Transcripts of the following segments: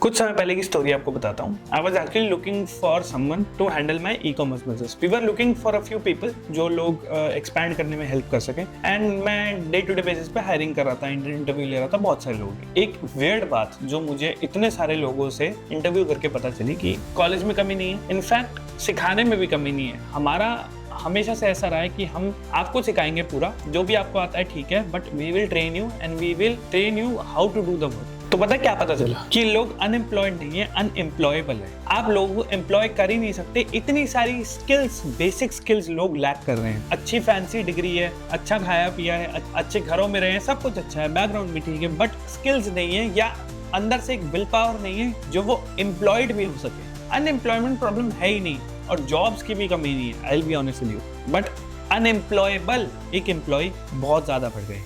कुछ समय पहले की स्टोरी आपको बताता हूँ। I was actually looking for someone to handle my e commerce business. We were looking for a few people जो लोग एक्सपैंड करने में हेल्प कर सकें, एंड मैं डे टू डे बेसिस पे हायरिंग कर रहा था, इंटरव्यू ले रहा था बहुत सारे लोगों की। एक वियर्ड बात जो मुझे इतने सारे लोगों से इंटरव्यू करके पता चली कि कॉलेज में कमी नहीं है, इनफैक्ट सिखाने में भी कमी नहीं है। हमारा हमेशा से ऐसा रहा है कि हम आपको सिखाएंगे पूरा, जो भी आपको आता है ठीक है, but we will train you and we will train you how to do the work. तो पता क्या पता चला कि लोग अनएम्प्लॉयड नहीं है, अनएम्प्लॉयबल है। आप लोगों को एम्प्लॉय कर ही नहीं सकते। इतनी सारी स्किल्स, बेसिक स्किल्स लोग लैक कर रहे हैं। अच्छी फैंसी डिग्री है, अच्छा खाया पिया है, अच्छे घरों में रहे हैं, सब कुछ अच्छा है, बैकग्राउंड भी ठीक है, बट स्किल्स नहीं है या अंदर से एक विल पावर नहीं है जो वो एम्प्लॉयड भी हो सके। अनएम्प्लॉयमेंट प्रॉब्लम है ही नहीं और जॉब्स की भी कमी नहीं है, I will be honest with you, but unemployable एक एम्प्लॉय बहुत ज्यादा बढ़ गए।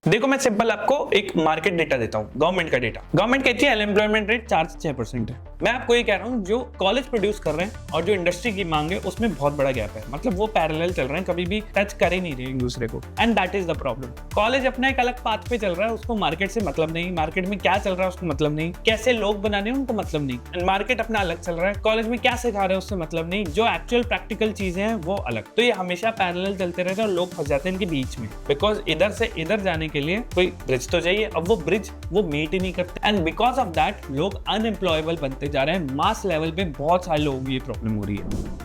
देखो मैं सिंपल आपको एक मार्केट डेटा देता हूँ, गवर्नमेंट का डेटा। गवर्नमेंट कहती है अनएम्प्लॉयमेंट रेट 4 से 6% है। मैं आपको ये कह रहा हूँ जो कॉलेज प्रोड्यूस कर रहे हैं और जो इंडस्ट्री की मांग है उसमें बहुत बड़ा गैप है। मतलब वो पैरेलल चल रहे हैं, कभी भी टच कर ही नहीं रहे एक दूसरे को, and that is the problem. College अपना एक अलग पाथ पे चल रहा है, उसको मार्केट से मतलब नहीं, मार्केट में क्या चल रहा है उसको मतलब नहीं, कैसे लोग बनाने उनको मतलब नहीं, एंड मार्केट अपना अलग चल रहा है, कॉलेज में क्या सिखा रहे हैं उससे मतलब नहीं, जो एक्चुअल प्रैक्टिकल चीजें हैं वो अलग। तो ये हमेशा पैरेलल चलते रहते हैं और लोग फंस जाते हैं इनके बीच में, बिकॉज इधर से इधर जाने के लिए कोई ब्रिज तो चाहिए। अब वो ब्रिज वो मीट ही नहीं करते, एंड बिकॉज ऑफ दैट लोग अनएम्प्लॉयबल बनते जा रहे हैं। मास लेवल पे बहुत सारे लोगों की ये प्रॉब्लम हो रही है।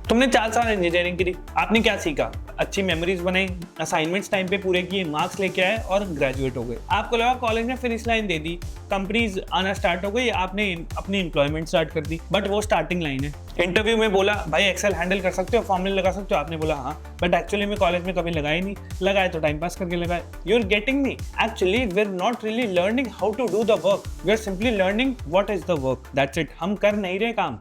तुमने 4 साल इंजीनियरिंग करी, आपने क्या सीखा? अच्छी मेमोरीज बनाई, असाइनमेंट्स टाइम पे पूरे किए, मार्क्स लेके आए और ग्रेजुएट हो गए। आपको लगा कॉलेज ने फिनिश लाइन दे दी, कंपनीज आना स्टार्ट हो गई, आपने अपनी एम्प्लॉयमेंट स्टार्ट कर दी, बट वो स्टार्टिंग लाइन है। इंटरव्यू में बोला भाई एक्सेल हैंडल कर सकते हो, फॉर्मूले लगा सकते हो, आपने बोला हाँ, बट एक्चुअली में कॉलेज में कभी लगाए नहीं, लगाए तो टाइम पास करके लगाए। You are getting me? Actually we are not really learning how to do the work, we are simply learning what is the work, that's it. हम कर नहीं रहे काम।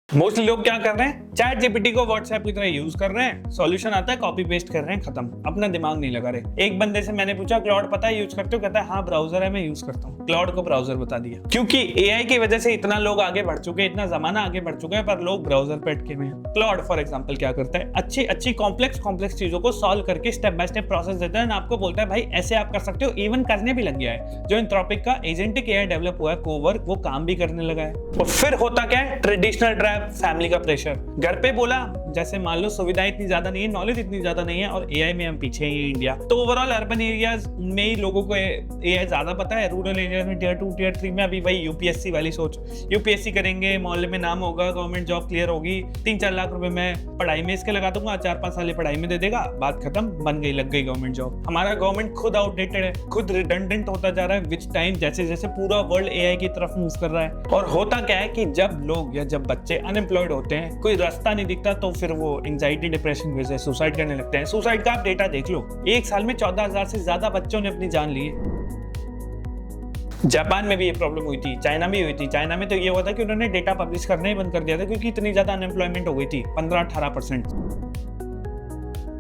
मोस्टली लोग क्या कर रहे हैं, चैट जीपीटी को व्हाट्सएप की तरह यूज कर रहे हैं, सॉल्यूशन आता है कॉपी पेस्ट कर रहे हैं, खत्म, अपना दिमाग नहीं लगा रहे। एक बंदे से मैंने पूछा क्लाउड पता है यूज करते हो? कहता है हाँ ब्राउजर है मैं यूज करता हूँ। क्लाउड को ब्राउजर बता दिया, क्योंकि एआई की वजह से इतना लोग आगे बढ़ चुके हैं, इतना जमाना आगे बढ़ चुका है, पर लोग ब्राउजर पे अटके हुए हैं। क्लाउड फॉर एग्जाम्पल क्या करता है, अच्छी कॉम्प्लेक्स चीजों को सॉल्व करके स्टेप बाय स्टेप प्रोसेस देता है, आपको बोलता है भाई ऐसे आप कर सकते हो, इवन करने भी लग गया है। जो एंथ्रोपिक का एजेंटिक एआई डेवलप हुआ है कोवर्क, वो काम भी करने लगा है। और फिर होता क्या है, ट्रेडिशनल ट्रैप, फैमिली का घर पे बोला, जैसे मान लो सुविधाएं इतनी ज्यादा नहीं है, नॉलेज इतनी ज्यादा नहीं है, और एआई में हम पीछे ही इंडिया। तो ओवरऑल अर्बन एरियाज में ही लोगों को एआई ज्यादा पता है, रूरल एरियाज में टियर 2 टियर 3 में अभी वही यूपीएससी वाली सोच, यूपीएससी करेंगे, मोहल्ले में नाम होगा, गवर्नमेंट जॉब क्लियर होगी, 3-4 लाख रुपए मैं पढ़ाई में इसके लगा दूंगा, 4-5 साल पढ़ाई में दे देगा, बात खत्म, बन गई, लग गई गवर्नमेंट जॉब। हमारा गवर्नमेंट खुद आउटडेटेड है, खुद रिडंडेंट होता जा रहा है विच टाइम, जैसे जैसे पूरा वर्ल्ड एआई की तरफ मूव कर रहा है। और होता क्या है कि जब लोग या जब बच्चे अनएम्प्लॉयड होते हैं, कोई रास्ता नहीं दिखता, तो फिर वो एंजाइटी डिप्रेशन की वजह से सुसाइड करने लगते हैं। सुसाइड का आप डेटा देख लो, एक साल में 14,000 से ज्यादा बच्चों ने अपनी जान ली है। जापान में भी ये प्रॉब्लम हुई थी, चाइना में हुई थी। चाइना में तो ये हुआ था कि उन्होंने डेटा पब्लिश करना ही बंद कर दिया था, क्योंकि इतनी ज्यादा अनएम्प्लॉयमेंट हो गई थी, 15-18%।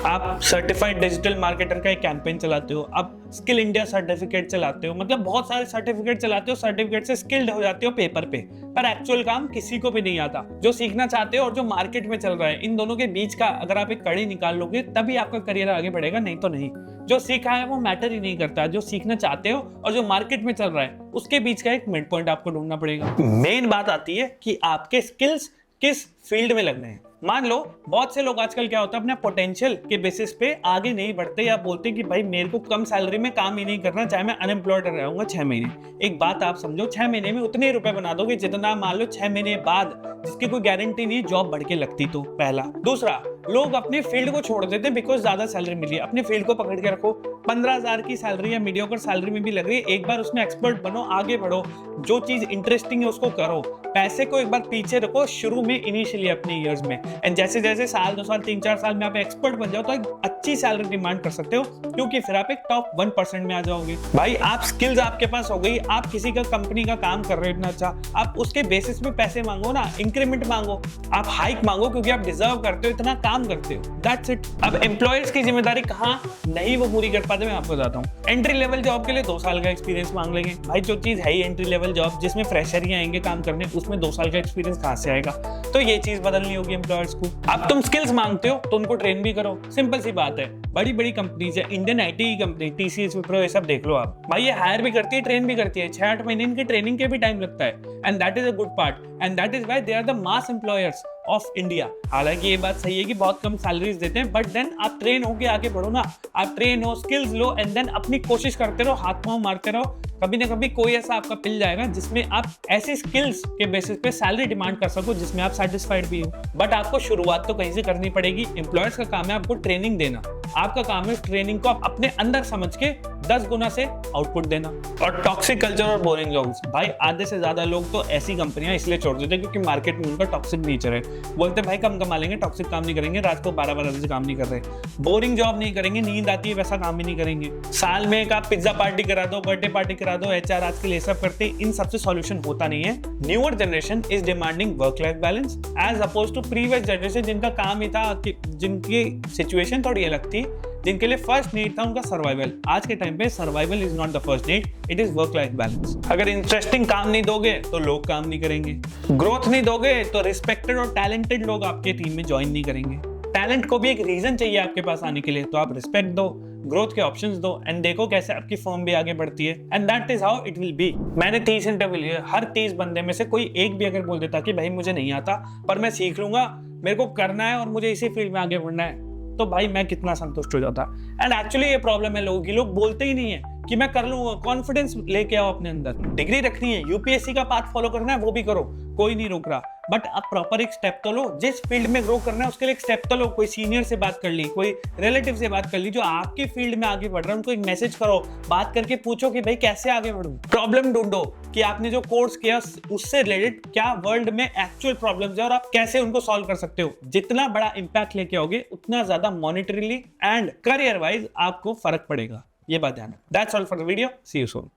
आप सर्टिफाइड डिजिटल मार्केटर का एक कैंपेन चलाते हो, आप स्किल इंडिया सर्टिफिकेट चलाते हो, मतलब बहुत सारे सर्टिफिकेट चलाते हो, सर्टिफिकेट से स्किल्ड हो जाते हो पेपर पे, पर एक्चुअल काम किसी को भी नहीं आता। जो सीखना चाहते हो और जो मार्केट में चल रहा है, इन दोनों के बीच का अगर आप एक कड़ी निकाल लोगे तभी आपका करियर आगे बढ़ेगा, नहीं तो नहीं। जो सीखा है वो मैटर ही नहीं करता, जो सीखना चाहते हो और जो मार्केट में चल रहा है उसके बीच का एक मिड पॉइंट आपको ढूंढना पड़ेगा। मेन बात आती है कि आपके स्किल्स किस फील्ड में लगने हैं। मान लो बहुत से लोग आजकल क्या होता है, अपने पोटेंशियल के बेसिस पे आगे नहीं बढ़ते, या बोलते कि भाई मेरे को कम सैलरी में काम ही नहीं करना, चाहे मैं अनएम्प्लॉयड रहूंगा 6 महीने। एक बात आप समझो, 6 महीने में उतने रुपए बना दोगे जितना मान लो 6 महीने बाद, जिसकी कोई गारंटी नहीं जॉब बढ़ के लगती। तो पहला। दूसरा, लोग अपने फील्ड को छोड़ देते बिकॉज ज्यादा सैलरी मिली है। अपने फील्ड को पकड़ के रखो, 15,000 की सैलरी या मीडियोकर सैलरी में भी लग रही है, एक बार उसमें एक्सपर्ट बनो, आगे बढ़ो, जो चीज इंटरेस्टिंग है उसको करो, पैसे को एक बार पीछे रखो शुरू में, इनिशियली अपने ईयर्स में, एंड जैसे जैसे साल 2 साल 3-4 साल में आप एक्सपर्ट बन जाओ तो एक अच्छी सैलरी डिमांड कर सकते हो, क्योंकि फिर आप एक टॉप 1% में आ जाओगे। भाई आप स्किल्स आपके पास हो गई, आप किसी का कंपनी का काम कर रहे हो इतना अच्छा, आप उसके बेसिस पे पैसे मांगो ना, इंक्रीमेंट मांगो, आप हाइक मांगो, क्योंकि आप डिजर्व करते हो, इतना काम करते हो, दैट्स इट। अब एम्प्लॉयर्स की जिम्मेदारी कहाँ नहीं वो पूरी कर पाते बात है मैं आपको बताता हूँ। एंट्री लेवल जॉब के लिए 2 साल का एक्सपीरियंस मांग लेंगे। भाई जो चीज है ही एंट्री लेवल जॉब जिसमें फ्रेशर ही आएंगे काम करने, उसमें 2 साल का एक्सपीरियंस कहाँ से आएगा? तो ये चीज बदलनी होगी एम्प्लॉयर्स को। अब तुम स्किल्स मांगते हो तो उनको ट्रेन भी करो, सिंपल सी बात है। बड़ी बड़ी कंपनीज है, Indian IT company TCS, Wipro, ये सब देख लो आप। भाई ये हायर भी करती है, ट्रेन भी करती है। 6-8 महीने इनकी ट्रेनिंग के भी टाइम लगता है, and that is a good part, and that is why they are the mass employers of India. हालांकि ये बात सही है कि बहुत कम सैलरीज देते हैं, बट देन आप ट्रेन होके आगे बढ़ो ना। आप ट्रेन हो, स्किल्स लो, एंड देन अपनी कोशिश करते रहो, हाथ पांव मारते रहो। कभी ना कभी कोई ऐसा आपका पिल जाएगा जिसमें आप ऐसी स्किल्स के बेसिस पे सैलरी डिमांड कर सको जिसमें आप सेटिस्फाइड भी हो। बट आपको शुरुआत तो कहीं से करनी पड़ेगी। एम्प्लॉयर्स का काम है आपको ट्रेनिंग देना, आपका काम है ट्रेनिंग को अपने अंदर समझ के 10 गुना से आउटपुट देना। और टॉक्सिक कल्चर और बोरिंग जॉब्स, भाई आधे से ज्यादा लोग तो ऐसी कंपनियां इसलिए छोड़ देते हैं क्योंकि मार्केट में उनका टॉक्सिक नेचर है। बोलते भाई कम कमा लेंगे, टॉक्सिक काम नहीं करेंगे, रात को 12-12 बजे काम नहीं कर रहे, बोरिंग जॉब नहीं करेंगे, नींद आती है वैसा काम भी नहीं करेंगे। साल में एक आप पिज्जा पार्टी करा दो, बर्थडे पार्टी करा दो, HR आज के लिए सब करते हैं, इन सबसे सॉल्यूशन होता नहीं है। Newer generation is demanding work life balance as oppose to previous generation जिनका काम ही था, जिनकी सिचुएशन थोड़ी अलग थी, जिनके लिए फर्स्ट नीड था उनका सर्वाइवल। आज के टाइम पे survival is not the first need, it is work life balance. अगर इंटरेस्टिंग काम नहीं दोगे तो लोग काम नहीं करेंगे, ग्रोथ नहीं दोगे तो रिस्पेक्टेड और टैलेंटेड लोग आपके टीम में ज्वाइन नहीं करेंगे। टैलेंट को भी एक रीजन चाहिए आपके पास आने के लिए, तो आप रिस्पेक्ट दो, ग्रोथ के ऑप्शंस दो, एंड देखो कैसे आपकी फर्म भी आगे बढ़ती है, and that is how it will be. मैंने 30 इंटरव्यू लिए, हर 30 बंदे में से कोई एक भी अगर बोल देता कि भाई मुझे नहीं आता पर मैं सीख लूंगा, मेरे को करना है और मुझे इसी फील्ड में आगे बढ़ना है, तो भाई मैं कितना संतुष्ट हो जाता। एंड एक्चुअली ये प्रॉब्लम है लोगों की, लोग बोलते ही नहीं है कि मैं कर लूंगा। कॉन्फिडेंस लेके आओ अपने अंदर। डिग्री रखनी है, UPSC का पाथ फॉलो करना है वो भी करो, कोई नहीं रोक रहा, बट आप प्रॉपर एक स्टेप तो लो। जिस फील्ड में ग्रो करना है उसके लिए एक स्टेप तो लो। कोई सीनियर से बात कर ली, कोई रिलेटिव से बात कर ली जो आपकी फील्ड में आगे बढ़ रहा है, उनको एक मैसेज करो, बात करके पूछो कि भाई कैसे आगे बढ़ूं। प्रॉब्लम ढूंढो कि आपने जो कोर्स किया उससे रिलेटेड क्या वर्ल्ड में एक्चुअल प्रॉब्लम्स है और आप कैसे उनको सॉल्व कर सकते हो। जितना बड़ा इंपैक्ट लेके आओगे उतना ज्यादा मॉनिटरीली एंड करियर वाइज आपको फर्क पड़ेगा, ये बात ध्यान है। That's all for the video, see you soon.